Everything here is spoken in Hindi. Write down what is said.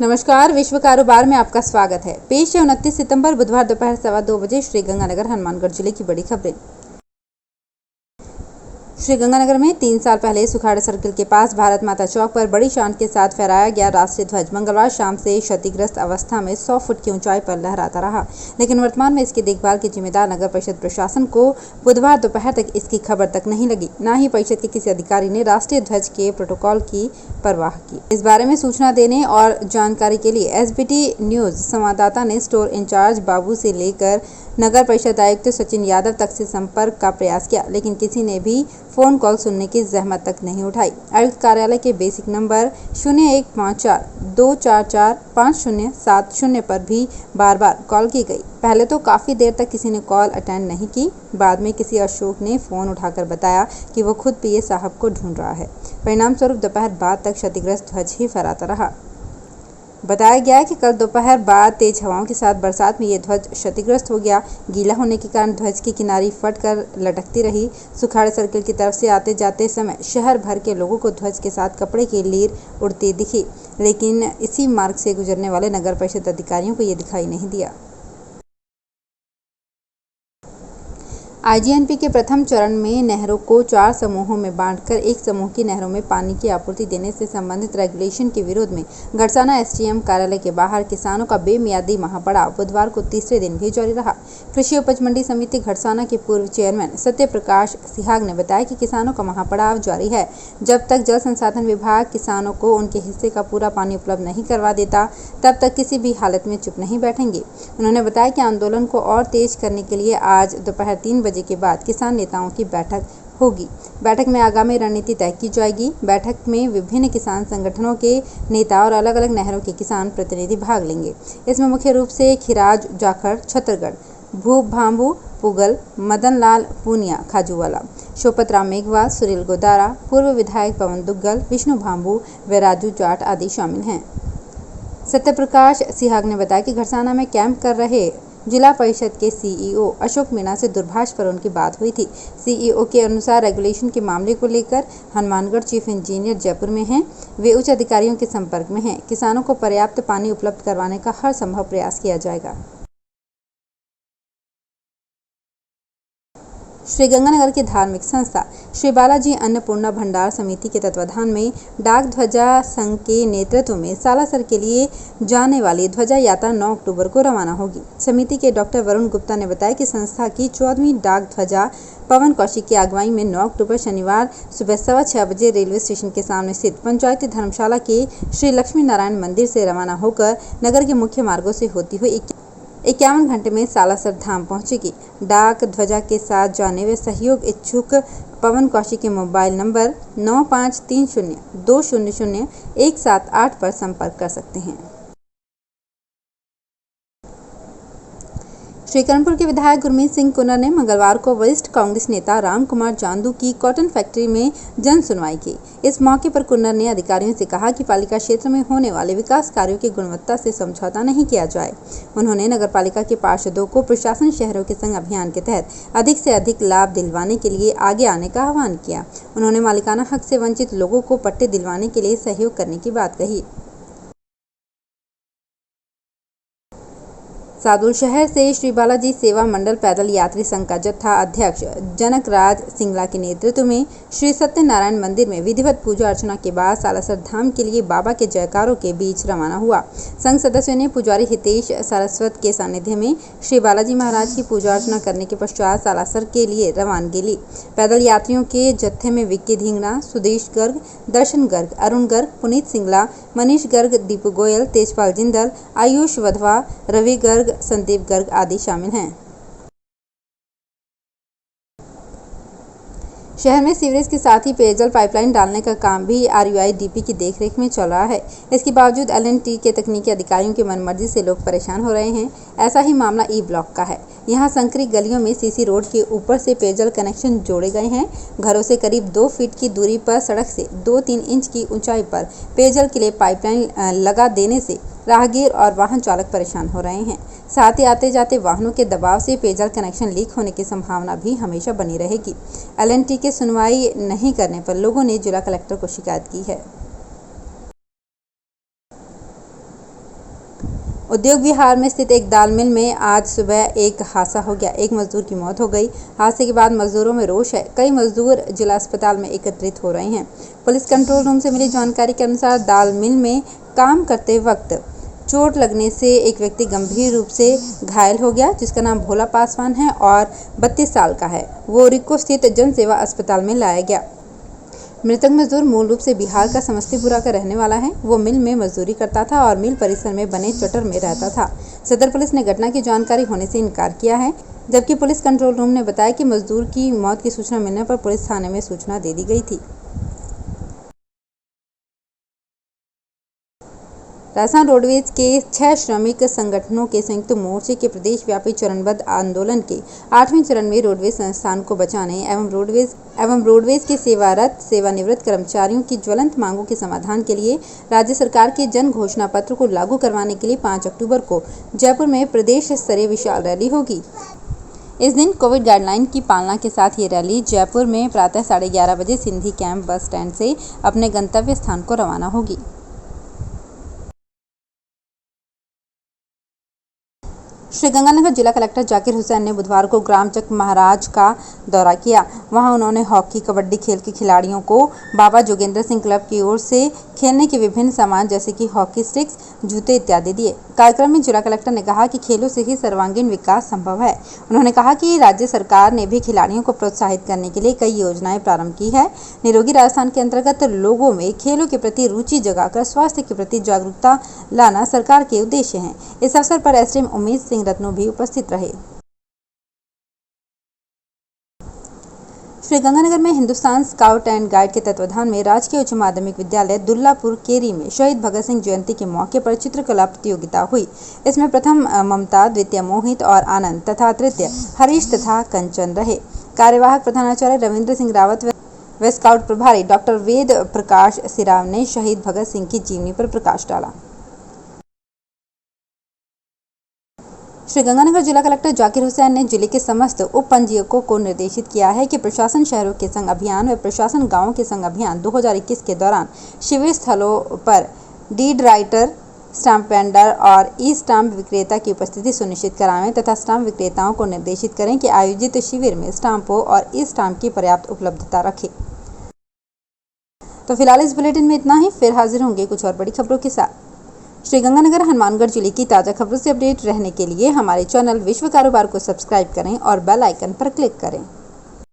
नमस्कार, विश्व कारोबार में आपका स्वागत है। पेश है 29 सितंबर बुधवार दोपहर 2:15 बजे श्रीगंगानगर हनुमानगढ़ जिले की बड़ी खबरें। श्रीगंगानगर में 3 साल पहले सुखाड़ सर्किल के पास भारत माता चौक पर बड़ी शान के साथ फहराया गया राष्ट्रीय ध्वज मंगलवार शाम से क्षतिग्रस्त अवस्था में 100 फुट की ऊंचाई पर लहराता रहा, लेकिन वर्तमान में इसकी देखभाल की जिम्मेदार नगर परिषद प्रशासन को बुधवार दोपहर तक इसकी खबर तक नहीं लगी। न ही परिषद के किसी अधिकारी ने राष्ट्रीय ध्वज के प्रोटोकॉल की परवाह की। इस बारे में सूचना देने और जानकारी के लिए एसबीटी न्यूज संवाददाता ने स्टोर इंचार्ज बाबू से लेकर नगर परिषद आयुक्त सचिन यादव तक से संपर्क का प्रयास किया, लेकिन किसी ने भी फोन कॉल सुनने की जहमत तक नहीं उठाई। आयुक्त कार्यालय के बेसिक नंबर 0154-244-5070 पर भी बार बार कॉल की गई। पहले तो काफ़ी देर तक किसी ने कॉल अटेंड नहीं की। बाद में किसी अशोक ने फ़ोन उठाकर बताया कि वो खुद पीए साहब को ढूंढ रहा है। परिणाम स्वरूप दोपहर बाद तक क्षतिग्रस्त ध्वज ही फहराता रहा। बताया गया है कि कल दोपहर बाद तेज हवाओं के साथ बरसात में ये ध्वज क्षतिग्रस्त हो गया। गीला होने के कारण ध्वज की किनारी फटकर लटकती रही। सुखाड़ सर्किल की तरफ से आते जाते समय शहर भर के लोगों को ध्वज के साथ कपड़े की लीर उड़ती दिखी, लेकिन इसी मार्ग से गुजरने वाले नगर परिषद अधिकारियों को ये दिखाई नहीं दिया। आईजीएनपी के प्रथम चरण में नहरों को 4 समूहों में बांटकर एक समूह की नहरों में पानी की आपूर्ति देने से संबंधित रेगुलेशन के विरोध में घड़साना एसडीएम कार्यालय के बाहर किसानों का बेमियादी महापड़ाव बुधवार को तीसरे दिन भी जारी रहा। कृषि उपज मंडी समिति घड़साना के पूर्व चेयरमैन सत्य प्रकाश सिहाग ने बताया कि किसानों का महापड़ाव जारी है। जब तक जल संसाधन विभाग किसानों को उनके हिस्से का पूरा पानी उपलब्ध नहीं करवा देता, तब तक किसी भी हालत में चुप नहीं बैठेंगे। उन्होंने बताया कि आंदोलन को और तेज करने के लिए आज दोपहर 3 बजे के बाद किसान नेताओं की बैठक होगी। बैठक में आगामी रणनीति तय की जाएगी। बैठक में विभिन्न किसान संगठनों के नेता और अलग अलग नहरों के किसान प्रतिनिधि भाग लेंगे। इसमें मुख्य रूप से खिराज जाखड़ छत्तरगढ़, भूप भांबू पुगल, मदन लाल पूनिया खाजूवाला, शोपत राम मेघवाल, सुनील गोदारा, पूर्व विधायक पवन दुग्गल, विष्णु भांबू व राजू जाट आदि शामिल हैं। सत्यप्रकाश सिहाग ने बताया कि घड़साना में कैंप कर रहे जिला परिषद के सीईओ अशोक मीणा से दूरभाष पर उनकी बात हुई थी। सीईओ के अनुसार रेगुलेशन के मामले को लेकर हनुमानगढ़ चीफ इंजीनियर जयपुर में हैं। वे उच्च अधिकारियों के संपर्क में हैं। किसानों को पर्याप्त पानी उपलब्ध करवाने का हर संभव प्रयास किया जाएगा। श्रीगंगानगर की धार्मिक संस्था श्री बालाजी अन्नपूर्णा भंडार समिति के तत्वाधान में डाक ध्वजा संघ के नेतृत्व में सालासर के लिए जाने वाली ध्वजा यात्रा 9 अक्टूबर को रवाना होगी। समिति के डॉक्टर वरुण गुप्ता ने बताया कि संस्था की 14वीं डाक ध्वजा पवन कौशिक की अगुवाई में 9 अक्टूबर शनिवार सुबह 6:15 बजे रेलवे स्टेशन के सामने स्थित पंचायती धर्मशाला के श्री लक्ष्मी नारायण मंदिर से रवाना होकर नगर के मुख्य मार्गों से होती हुई 51 घंटे में सालासर धाम पहुंचेगी। डाक ध्वजा के साथ जाने व सहयोग इच्छुक पवन कौशिक के मोबाइल नंबर 9530-200-178 पर संपर्क कर सकते हैं। श्रीकरणपुर के विधायक गुरमीत सिंह कुन्नर ने मंगलवार को वरिष्ठ कांग्रेस नेता राम कुमार जांदू की कॉटन फैक्ट्री में जन सुनवाई की। इस मौके पर कुन्नर ने अधिकारियों से कहा कि पालिका क्षेत्र में होने वाले विकास कार्यों की गुणवत्ता से समझौता नहीं किया जाए। उन्होंने नगरपालिका के पार्षदों को प्रशासन शहरों के संग अभियान के तहत अधिक से अधिक लाभ दिलवाने के लिए आगे आने का आह्वान किया। उन्होंने मालिकाना हक से वंचित लोगों को पट्टे दिलवाने के लिए सहयोग करने की बात कही। सादुल शहर से श्री बालाजी सेवा मंडल पैदल यात्री संघ का जत्था अध्यक्ष जनक राज सिंगला के नेतृत्व में श्री सत्यनारायण मंदिर में विधिवत पूजा अर्चना के बाद सालासर धाम के लिए बाबा के जयकारों के बीच रवाना हुआ। संघ सदस्यों ने पुजारी हितेश सारस्वत के सानिध्य में श्री बालाजी महाराज की पूजा अर्चना करने के पश्चात सालासर के लिए रवानगी ली। पैदल यात्रियों के जत्थे में विक्की धिंगना, सुदेश गर्ग, दर्शन गर्ग, अरुण गर्ग, पुनीत सिंगला, मनीष गर्ग, दीपू गोयल, तेजपाल जिंदल, आयुष वधवा, रवि गर्ग, संदीप गर्ग आदि शामिल हैं। शहर में सीवरेज के साथ ही पेयजल पाइपलाइन डालने का काम भी आरयूआईडीपी की देखरेख में चल रहा है। इसके बावजूद एलएनटी के तकनीकी अधिकारियों की मनमर्जी से लोग परेशान हो रहे हैं। ऐसा ही मामला ई ब्लॉक का है। यहाँ संकरी गलियों में सीसी रोड के ऊपर से पेयजल कनेक्शन जोड़े गए हैं। घरों से करीब 2 फीट की दूरी पर सड़क से 2-3 इंच की ऊंचाई पर पेयजल के लिए पाइपलाइन लगा देने से राहगीर और वाहन चालक परेशान हो रहे हैं। साथ ही आते जाते वाहनों के दबाव से पेयजल कनेक्शन लीक होने की संभावना भी हमेशा बनी रहेगी। एलएनटी के सुनवाई नहीं करने पर लोगों ने जिला कलेक्टर को शिकायत की है। उद्योग विहार में स्थित एक दाल मिल में आज सुबह एक हादसा हो गया। एक मजदूर की मौत हो गई। हादसे के बाद मजदूरों में रोष है। कई मजदूर जिला अस्पताल में एकत्रित हो रहे हैं। पुलिस कंट्रोल रूम से मिली जानकारी के अनुसार दाल मिल में काम करते वक्त चोट लगने से एक व्यक्ति गंभीर रूप से घायल हो गया, जिसका नाम भोला पासवान है और 32 साल का है। वो रिको स्थित जन सेवा अस्पताल में लाया गया। मृतक मजदूर मूल रूप से बिहार का समस्तीपुरा का रहने वाला है। वो मिल में मजदूरी करता था और मिल परिसर में बने चटर में रहता था। सदर पुलिस ने घटना की जानकारी होने से इनकार किया है, जबकि पुलिस कंट्रोल रूम ने बताया कि मजदूर की मौत की सूचना मिलने पर पुलिस थाने में सूचना दे दी गई थी। राजस्थान रोडवेज के 6 श्रमिक संगठनों के संयुक्त मोर्चे के प्रदेश व्यापी चरणबद्ध आंदोलन के 8वें चरण में रोडवेज संस्थान को बचाने एवं रोडवेज के सेवारत सेवानिवृत्त कर्मचारियों की ज्वलंत मांगों के समाधान के लिए राज्य सरकार के जन घोषणा पत्र को लागू करवाने के लिए 5 अक्टूबर को जयपुर में प्रदेश स्तरीय विशाल रैली होगी। इस दिन कोविड गाइडलाइन की पालना के साथ ये रैली जयपुर में प्रातः 11:30 बजे सिंधी कैंप बस स्टैंड से अपने गंतव्य स्थान को रवाना होगी। श्रीगंगानगर जिला कलेक्टर जाकिर हुसैन ने बुधवार को ग्राम चक महाराज का दौरा किया। वहां उन्होंने हॉकी कबड्डी खेल के खिलाड़ियों को बाबा जोगेंद्र सिंह क्लब की ओर से खेलने के विभिन्न सामान जैसे कि हॉकी स्टिक्स, जूते इत्यादि दिए। कार्यक्रम में जिला कलेक्टर ने कहा कि खेलों से ही सर्वांगीण विकास संभव है। उन्होंने कहा कि राज्य सरकार ने भी खिलाड़ियों को प्रोत्साहित करने के लिए कई योजनाएं प्रारंभ की है। निरोगी राजस्थान के अंतर्गत लोगों में खेलों के प्रति रुचि जगाकर स्वास्थ्य के प्रति जागरूकता लाना सरकार के उद्देश्य है। इस अवसर पर एसडीएम उमेश सिंह रत्नों भी उपस्थित रहे। श्रीगंगानगर में हिंदुस्तान स्काउट एंड गाइड के तत्वाधान में राजकीय उच्च माध्यमिक विद्यालय दुल्लापुर केरी में शहीद भगत सिंह जयंती के मौके पर चित्रकला प्रतियोगिता हुई। इसमें प्रथम ममता, द्वितीय मोहित और आनंद तथा तृतीय हरीश तथा कंचन रहे। कार्यवाहक प्रधानाचार्य रविंद्र सिंह रावत व स्काउट प्रभारी डॉक्टर वेद प्रकाश सिराव ने शहीद भगत सिंह की जीवनी पर प्रकाश डाला। श्रीगंगानगर जिला कलेक्टर जाकिर हुसैन ने जिले के समस्त उप पंजीयकों को निर्देशित किया है कि प्रशासन शहरों के संग अभियान व प्रशासन गांवों के संग अभियान 2021 के दौरान शिविर स्थलों पर डीड राइटर, स्टाम्प वेंडर और ई स्टाम्प विक्रेता की उपस्थिति सुनिश्चित कराएं तथा स्टाम्प विक्रेताओं को निर्देशित करें कि आयोजित शिविर में स्टाम्पों और ई स्टाम्प की पर्याप्त उपलब्धता रखें। तो फिलहाल इस बुलेटिन में इतना ही। फिर हाजिर होंगे कुछ और बड़ी खबरों के साथ। श्रीगंगानगर हनुमानगढ़ जिले की ताज़ा खबरों से अपडेट रहने के लिए हमारे चैनल विश्व कारोबार को सब्सक्राइब करें और बेल आइकन पर क्लिक करें।